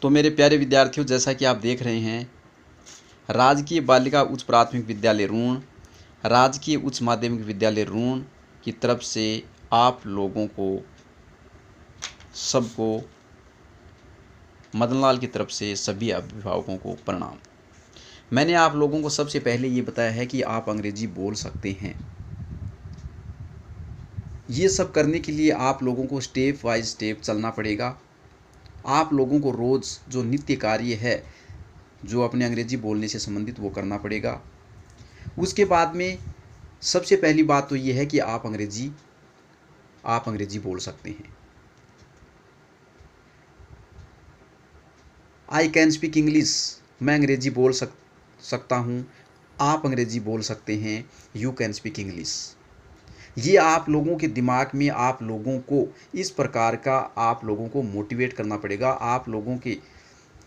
तो मेरे प्यारे विद्यार्थियों, जैसा कि आप देख रहे हैं, राजकीय बालिका उच्च प्राथमिक विद्यालय रूण, राजकीय उच्च माध्यमिक विद्यालय रूण की तरफ से आप लोगों को सबको मदनलाल की तरफ से सभी अभिभावकों को प्रणाम। मैंने आप लोगों को सबसे पहले ये बताया है कि आप अंग्रेजी बोल सकते हैं। ये सब करने के लिए आप लोगों को स्टेप बाय स्टेप चलना पड़ेगा। आप लोगों को रोज़ जो नित्य कार्य है, जो अपने अंग्रेजी बोलने से संबंधित, वो करना पड़ेगा। उसके बाद में सबसे पहली बात तो ये है कि आप अंग्रेजी बोल सकते हैं। आई कैन स्पीक इंग्लिश, मैं अंग्रेजी बोल सकता हूँ। आप अंग्रेजी बोल सकते हैं, यू कैन स्पीक इंग्लिश। ये आप लोगों के दिमाग में आप लोगों को इस प्रकार का आप लोगों को मोटिवेट करना पड़ेगा। आप लोगों के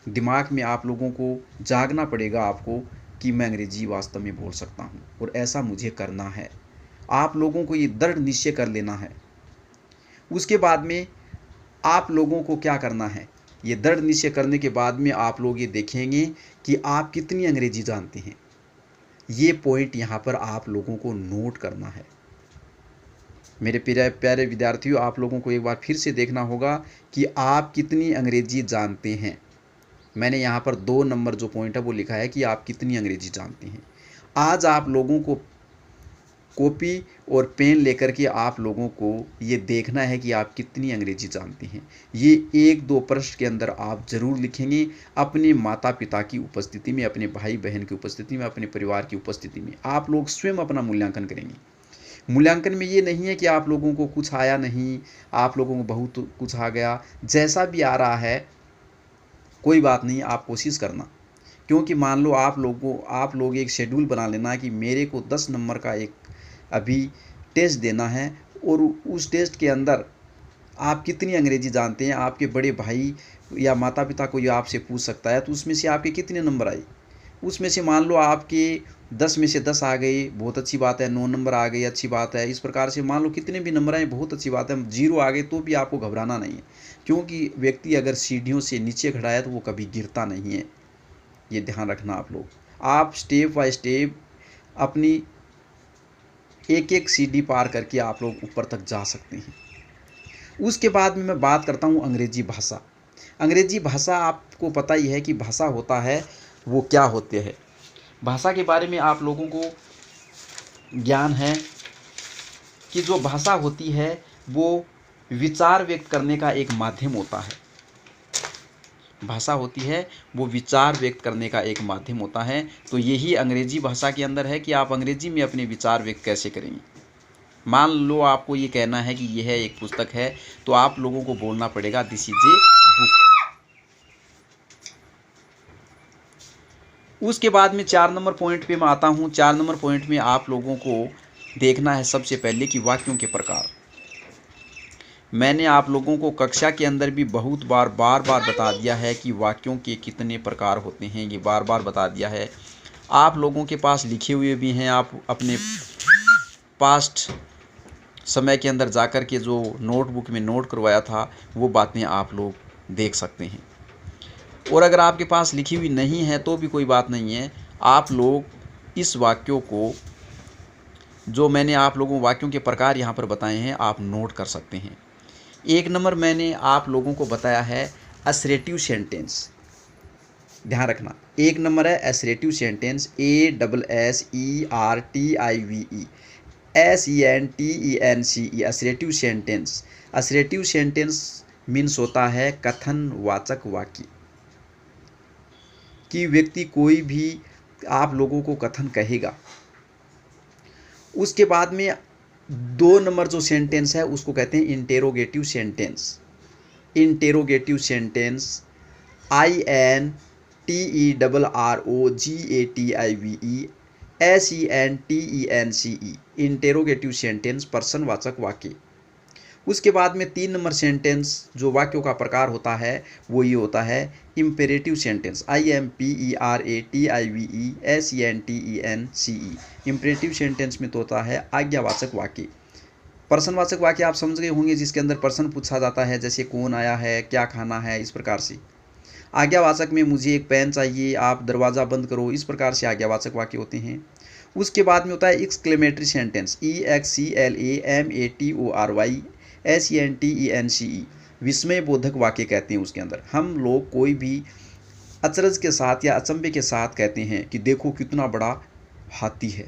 दिमाग में आप लोगों को जागना पड़ेगा आपको कि मैं अंग्रेजी वास्तव में बोल सकता हूँ और ऐसा मुझे करना है। आप लोगों को ये दृढ़ निश्चय कर लेना है। उसके बाद में आप लोगों को क्या करना है, ये दृढ़ निश्चय करने के बाद में आप लोग ये देखेंगे कि आप कितनी अंग्रेजी जानते हैं। ये पॉइंट यहाँ पर आप लोगों को नोट करना है। मेरे प्यारे विद्यार्थियों, आप लोगों को एक बार फिर से देखना होगा कि आप कितनी अंग्रेजी जानते हैं। मैंने यहाँ पर 2 नंबर जो पॉइंट है वो लिखा है कि आप कितनी अंग्रेजी जानते हैं। आज आप लोगों को कॉपी और पेन लेकर के आप लोगों को ये देखना है कि आप कितनी अंग्रेजी जानते हैं। ये 1-2 प्रश्न के अंदर आप ज़रूर लिखेंगे, अपने माता पिता की उपस्थिति में, अपने भाई बहन की उपस्थिति में, अपने परिवार की उपस्थिति में आप लोग स्वयं अपना मूल्यांकन करेंगे। मूल्यांकन में ये नहीं है कि आप लोगों को कुछ आया नहीं, आप लोगों को बहुत कुछ आ गया। जैसा भी आ रहा है कोई बात नहीं, आप कोशिश करना। क्योंकि मान लो आप लोग एक शेड्यूल बना लेना कि मेरे को 10 नंबर का एक अभी टेस्ट देना है और उस टेस्ट के अंदर आप कितनी अंग्रेजी जानते हैं। आपके बड़े भाई या माता पिता कोई आपसे पूछ सकता है तो उसमें से आपके कितने नंबर आए। उसमें से मान लो आपके 10 में से 10 आ गए, बहुत अच्छी बात है। 9 नंबर आ गए, अच्छी बात है। इस प्रकार से मान लो कितने भी नंबर आए, बहुत अच्छी बात है। 0 आ गए तो भी आपको घबराना नहीं है, क्योंकि व्यक्ति अगर सीढ़ियों से नीचे खड़ा है तो वो कभी गिरता नहीं है। ये ध्यान रखना आप लोग। आप स्टेप बाय स्टेप अपनी एक सीढ़ी पार करके आप लोग ऊपर तक जा सकते हैं। उसके बाद में मैं बात करता हूँ अंग्रेजी भाषा। अंग्रेजी भाषा आपको पता ही है कि भाषा होता है वो क्या होते हैं। भाषा के बारे में आप लोगों को ज्ञान है कि जो भाषा होती है वो विचार व्यक्त करने का एक माध्यम होता है। भाषा होती है वो विचार व्यक्त करने का एक माध्यम होता है। तो यही अंग्रेजी भाषा के अंदर है कि आप अंग्रेजी में अपने विचार व्यक्त कैसे करेंगे। मान लो आपको ये कहना है कि यह एक पुस्तक है, तो आप लोगों को बोलना पड़ेगा दिस इज ए बुक। उसके बाद में 4 नंबर पॉइंट पे मैं आता हूँ। 4 नंबर पॉइंट में आप लोगों को देखना है सबसे पहले कि वाक्यों के प्रकार। मैंने आप लोगों को कक्षा के अंदर भी बहुत बार बता दिया है कि वाक्यों के कितने प्रकार होते हैं। ये बार बता दिया है। आप लोगों के पास लिखे हुए भी हैं। आप अपने पास्ट समय के अंदर जाकर के जो नोटबुक में नोट करवाया था वो बातें आप लोग देख सकते हैं। और अगर आपके पास लिखी हुई नहीं है तो भी कोई बात नहीं है। आप लोग इस वाक्यों को, जो मैंने आप लोगों वाक्यों के प्रकार यहाँ पर बताए हैं, आप नोट कर सकते हैं। 1 नंबर मैंने आप लोगों को बताया है असरेटिव सेंटेंस। ध्यान रखना, 1 नंबर है assertive sentence, ASSERTIVE assertive sentence. Assertive sentence means होता है कथनवाचक वाक्य। कि व्यक्ति कोई भी आप लोगों को कथन कहेगा। उसके बाद में 2 नंबर जो सेंटेंस है उसको कहते हैं interrogative sentence. Interrogative sentence INTERROGATIVE interrogative sentence प्रश्नवाचक वाक्य। उसके बाद में 3 नंबर सेंटेंस जो वाक्यों का प्रकार होता है वो ये होता है imperative sentence. IMPERATIVESENTENCE imperative sentence में तो होता है आज्ञावाचक वाक्य। प्रश्नवाचक वाक्य आप समझ गए होंगे, जिसके अंदर प्रश्न पूछा जाता है, जैसे कौन आया है, क्या खाना है, इस प्रकार से। आज्ञावाचक में मुझे एक पेन चाहिए, आप दरवाज़ा बंद करो, इस प्रकार से आज्ञावाचक वाक्य होते हैं। उसके बाद में होता है एक्सक्लेमेटरी सेंटेंस, EXCLAMATORY विस्मय बोधक वाक्य कहते हैं। उसके अंदर हम लोग कोई भी अचरज के साथ या अचंभे के साथ कहते हैं कि देखो कितना बड़ा हाथी है।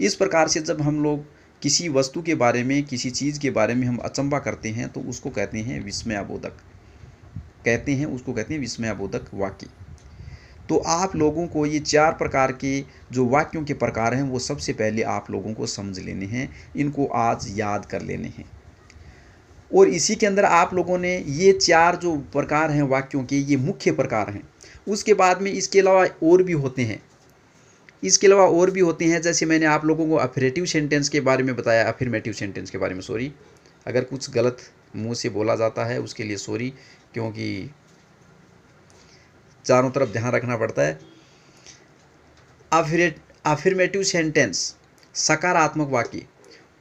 इस प्रकार से जब हम लोग किसी वस्तु के बारे में, किसी चीज़ के बारे में हम अचंभा करते हैं तो उसको कहते हैं विस्मयाबोधक, विस्मयाबोधक वाक्य। तो आप लोगों को ये 4 प्रकार के जो वाक्यों के प्रकार हैं वो सबसे पहले आप लोगों को समझ लेने हैं, इनको आज याद कर लेने हैं। और इसी के अंदर आप लोगों ने ये 4 जो प्रकार हैं वाक्यों के, ये मुख्य प्रकार हैं। उसके बाद में इसके अलावा और भी होते हैं, जैसे मैंने आप लोगों को अफर्मेटिव सेंटेंस के बारे में बताया, सॉरी अगर कुछ गलत मुंह से बोला जाता है उसके लिए सॉरी, क्योंकि चारों तरफ ध्यान रखना पड़ता है। अफर्मेटिव सेंटेंस सकारात्मक वाक्य,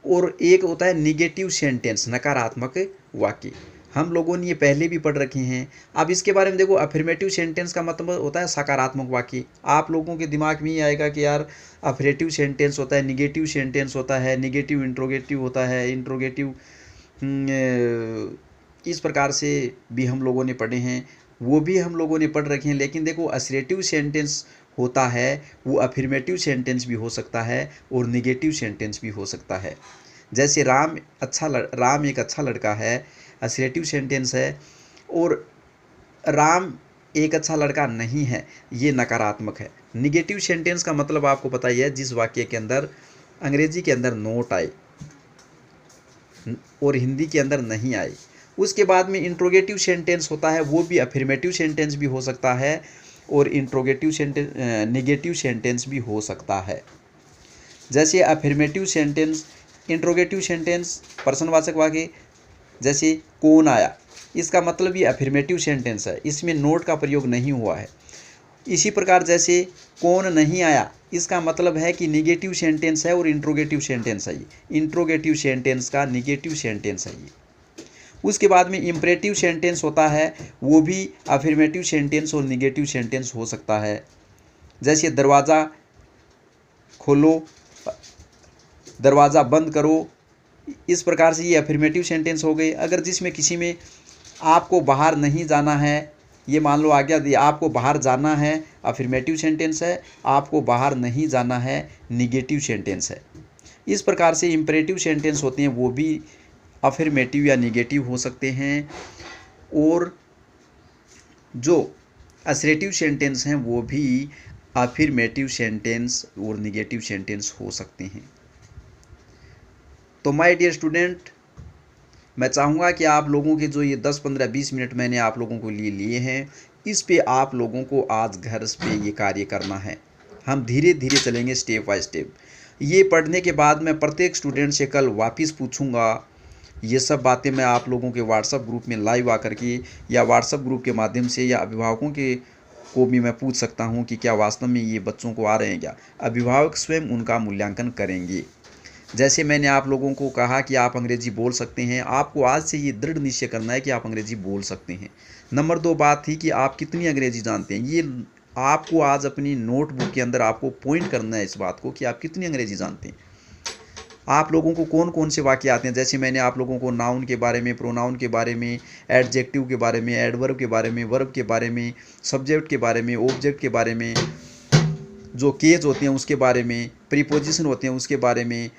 और एक होता है निगेटिव सेंटेंस नकारात्मक वाक्य। हम लोगों ने ये पहले भी पढ़ रखे हैं। अब इसके बारे में देखो, अफर्मेटिव सेंटेंस का मतलब होता है सकारात्मक वाक्य। आप लोगों के दिमाग में ये आएगा कि यार अफर्मेटिव सेंटेंस होता है, निगेटिव सेंटेंस होता है, निगेटिव इंट्रोगेटिव होता है, इंट्रोगेटिव इस प्रकार से भी हम लोगों ने पढ़े हैं, वो भी हम लोगों ने पढ़ रखे हैं। लेकिन देखो असर्टिव सेंटेंस होता है वो अफर्मेटिव सेंटेंस भी हो सकता है और निगेटिव सेंटेंस भी हो सकता है। जैसे राम एक अच्छा लड़का है, असर्टिव सेंटेंस है, और राम एक अच्छा लड़का नहीं है, ये नकारात्मक है। निगेटिव सेंटेंस का मतलब आपको पता ही है, जिस वाक्य के अंदर अंग्रेजी के अंदर नोट आए और हिंदी के अंदर नहीं आए। उसके बाद में इंट्रोगेटिव सेंटेंस होता है, वो भी अफर्मेटिव सेंटेंस भी हो सकता है और निगेटिव सेंटेंस भी हो सकता है। जैसे अफर्मेटिव सेंटेंस, इंट्रोगेटिव सेंटेंस प्रश्नवाचक वाक्य, जैसे कौन आया, इसका मतलब ये अफर्मेटिव सेंटेंस है, इसमें नोट का प्रयोग नहीं हुआ है। इसी प्रकार जैसे कौन नहीं आया, इसका मतलब है कि निगेटिव सेंटेंस है और इंट्रोगेटिव सेंटेंस है, इंट्रोगेटिव सेंटेंस का निगेटिव सेंटेंस है ये। उसके बाद में इम्परेटिव सेंटेंस होता है, वो भी अफर्मेटिव सेंटेंस और निगेटिव सेंटेंस हो सकता है। जैसे दरवाज़ा खोलो, दरवाज़ा बंद करो, इस प्रकार से ये अफर्मेटिव सेंटेंस हो गए। अगर जिसमें किसी में आपको बाहर नहीं जाना है, ये मान लो आज्ञा दी, आपको बाहर जाना है, अफर्मेटिव सेंटेंस है, आपको बाहर नहीं जाना है, निगेटिव सेंटेंस है। इस प्रकार से इम्परेटिव सेंटेंस होते हैं, वो भी अफर्मेटिव या निगेटिव हो सकते हैं, और जो असर्टिव सेंटेंस हैं वो भी अफर्मेटिव सेंटेंस और निगेटिव सेंटेंस हो सकते हैं। तो माय डियर स्टूडेंट, मैं चाहूँगा कि आप लोगों के जो ये 10, 15, 20 मिनट मैंने आप लोगों को लिए हैं, इस पे आप लोगों को आज घर पे ये कार्य करना है। हम धीरे धीरे चलेंगे, स्टेप बाय स्टेप। ये पढ़ने के बाद मैं प्रत्येक स्टूडेंट से कल वापस पूछूंगा। ये सब बातें मैं आप लोगों के व्हाट्सएप ग्रुप में लाइव आकर के, या व्हाट्सएप ग्रुप के माध्यम से, या अभिभावकों के को भी मैं पूछ सकता हूँ कि क्या वास्तव में ये बच्चों को आ रहे हैं क्या। अभिभावक स्वयं उनका मूल्यांकन करेंगे। जैसे मैंने आप लोगों को कहा कि आप अंग्रेजी बोल सकते हैं, आपको आज से ये दृढ़ निश्चय करना है कि आप अंग्रेजी बोल सकते हैं। नंबर 2 बात थी कि आप कितनी अंग्रेजी जानते हैं। ये आपको आज अपनी नोटबुक के अंदर आपको पॉइंट करना है इस बात को कि आप कितनी अंग्रेजी जानते हैं। आप लोगों को कौन कौन से वाक्य आते हैं। जैसे मैंने आप लोगों को नाउन के बारे में, प्रोनाउन के बारे में, एडजेक्टिव के बारे में, एडवर्ब के बारे में, वर्ब के बारे में, सब्जेक्ट के बारे में, ऑब्जेक्ट के बारे में, जो केज होते हैं उसके बारे में, प्रीपोजिशन होते हैं उसके बारे में,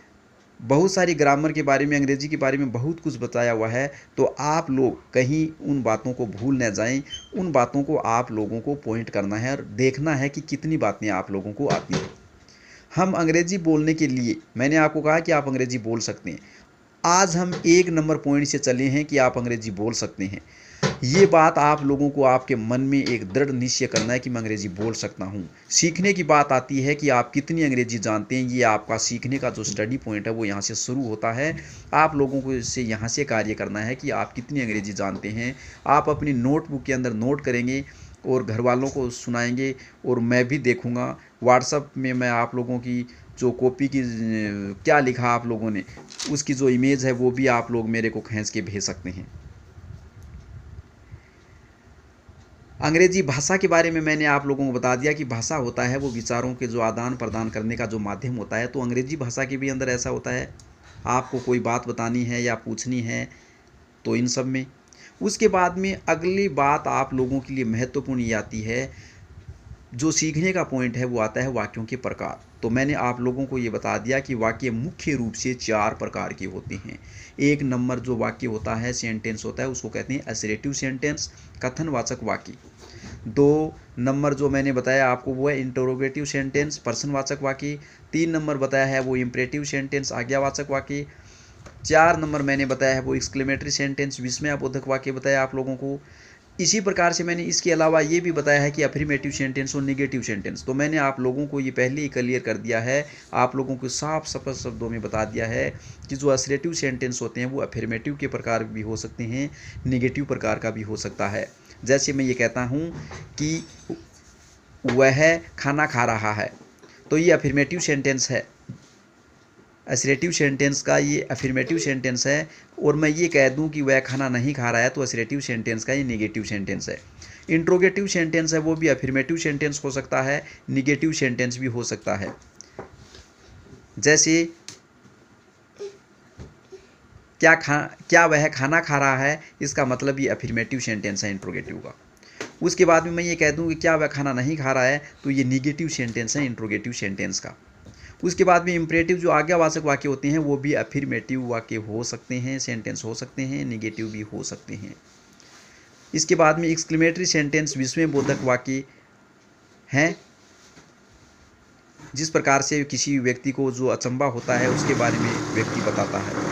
बहुत सारी ग्रामर के बारे में, अंग्रेजी के बारे में बहुत कुछ बताया हुआ है। तो आप लोग कहीं उन बातों को भूल न जाएं। उन बातों को आप लोगों को पॉइंट करना है और देखना है कि कितनी बातें आप लोगों को आती हैं। हम अंग्रेजी बोलने के लिए, मैंने आपको कहा कि आप अंग्रेजी बोल सकते हैं। आज हम 1 नंबर पॉइंट से चले हैं कि आप अंग्रेजी बोल सकते हैं। ये बात आप लोगों को आपके मन में एक दृढ़ निश्चय करना है कि मैं अंग्रेजी बोल सकता हूँ। सीखने की बात आती है कि आप कितनी अंग्रेजी जानते हैं। ये आपका सीखने का जो स्टडी पॉइंट है वो यहाँ से शुरू होता है। आप लोगों को इससे यहाँ से कार्य करना है कि आप कितनी अंग्रेजी जानते हैं। आप अपनी नोटबुक के अंदर नोट करेंगे और घर वालों को सुनाएंगे, और मैं भी देखूँगा व्हाट्सएप में। मैं आप लोगों की जो कॉपी की क्या लिखा आप लोगों ने, उसकी जो इमेज है वो भी आप लोग मेरे को खींच के भेज सकते हैं। अंग्रेजी भाषा के बारे में मैंने आप लोगों को बता दिया कि भाषा होता है वो विचारों के जो आदान प्रदान करने का जो माध्यम होता है। तो अंग्रेजी भाषा के भी अंदर ऐसा होता है, आपको कोई बात बतानी है या पूछनी है तो इन सब में। उसके बाद में अगली बात आप लोगों के लिए महत्वपूर्ण ये आती है, जो सीखने का पॉइंट है वो आता है वाक्यों के प्रकार। तो मैंने आप लोगों को ये बता दिया कि वाक्य मुख्य रूप से 4 प्रकार के होते हैं। 1 नंबर जो वाक्य होता है, सेंटेंस होता है, उसको कहते हैं असर्टिव सेंटेंस, कथनवाचक वाक्य। 2 नंबर जो मैंने बताया आपको वो है इंटरोगेटिव सेंटेंस, प्रश्नवाचक वाक्य। 3 नंबर बताया है वो इम्परेटिव सेंटेंस, आज्ञावाचक वाक्य। 4 नंबर मैंने बताया है वो एक्सक्लेमेटरी सेंटेंस, विस्मयाबोधक वाक्य बताया आप लोगों को। इसी प्रकार से मैंने इसके अलावा ये भी बताया है कि अफर्मेटिव सेंटेंस और नेगेटिव सेंटेंस। तो मैंने आप लोगों को ये पहले ही क्लियर कर दिया है, आप लोगों को साफ स्पष्ट शब्दों में बता दिया है कि जो असर्टिव सेंटेंस होते हैं वो अफर्मेटिव के प्रकार भी हो सकते हैं, नेगेटिव प्रकार का भी हो सकता है। जैसे मैं ये कहता हूँ कि वह खाना खा रहा है, तो ये अफर्मेटिव सेंटेंस है, असर्टिव सेंटेंस का ये अफर्मेटिव सेंटेंस है। और मैं ये कह दूं कि वह खाना नहीं खा रहा है, तो असर्टिव सेंटेंस का ये नेगेटिव सेंटेंस है। इंट्रोगेटिव सेंटेंस है वो भी अफर्मेटिव सेंटेंस हो सकता है, नेगेटिव सेंटेंस भी हो सकता है। जैसे क्या वह खाना खा रहा है, इसका मतलब ये अफर्मेटिव सेंटेंस है इंट्रोगेटिव का। उसके बाद में मैं ये कह दूं कि क्या वह खाना नहीं खा रहा है, तो ये नेगेटिव सेंटेंस है इंट्रोगेटिव सेंटेंस का। उसके बाद में इम्परेटिव जो आज्ञावाचक वाक्य होते हैं वो भी अफर्मेटिव वाक्य हो सकते हैं, सेंटेंस हो सकते हैं, नेगेटिव भी हो सकते हैं। इसके बाद में एक्सक्लेमेटरी सेंटेंस विस्मयबोधक वाक्य हैं, जिस प्रकार से किसी व्यक्ति को जो अचंभा होता है उसके बारे में व्यक्ति बताता है।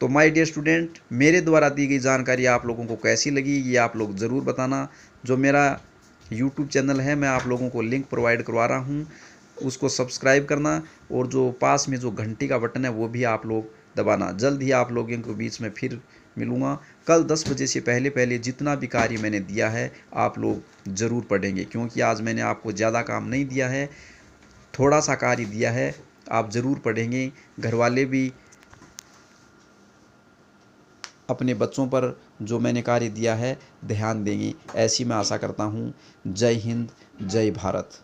तो माय डियर स्टूडेंट, मेरे द्वारा दी गई जानकारी आप लोगों को कैसी लगी ये आप लोग ज़रूर बताना। जो मेरा यूट्यूब चैनल है मैं आप लोगों को लिंक प्रोवाइड करवा रहा हूँ, उसको सब्सक्राइब करना, और जो पास में जो घंटी का बटन है वो भी आप लोग दबाना। जल्द ही आप लोगों के बीच में फिर मिलूँगा। कल 10 बजे से पहले पहले जितना भी कार्य मैंने दिया है आप लोग ज़रूर पढ़ेंगे, क्योंकि आज मैंने आपको ज़्यादा काम नहीं दिया है, थोड़ा सा कार्य दिया है, आप ज़रूर पढ़ेंगे। घर वाले भी अपने बच्चों पर जो मैंने कार्य दिया है ध्यान देंगे, ऐसी मैं आशा करता हूँ। जय हिंद, जय भारत।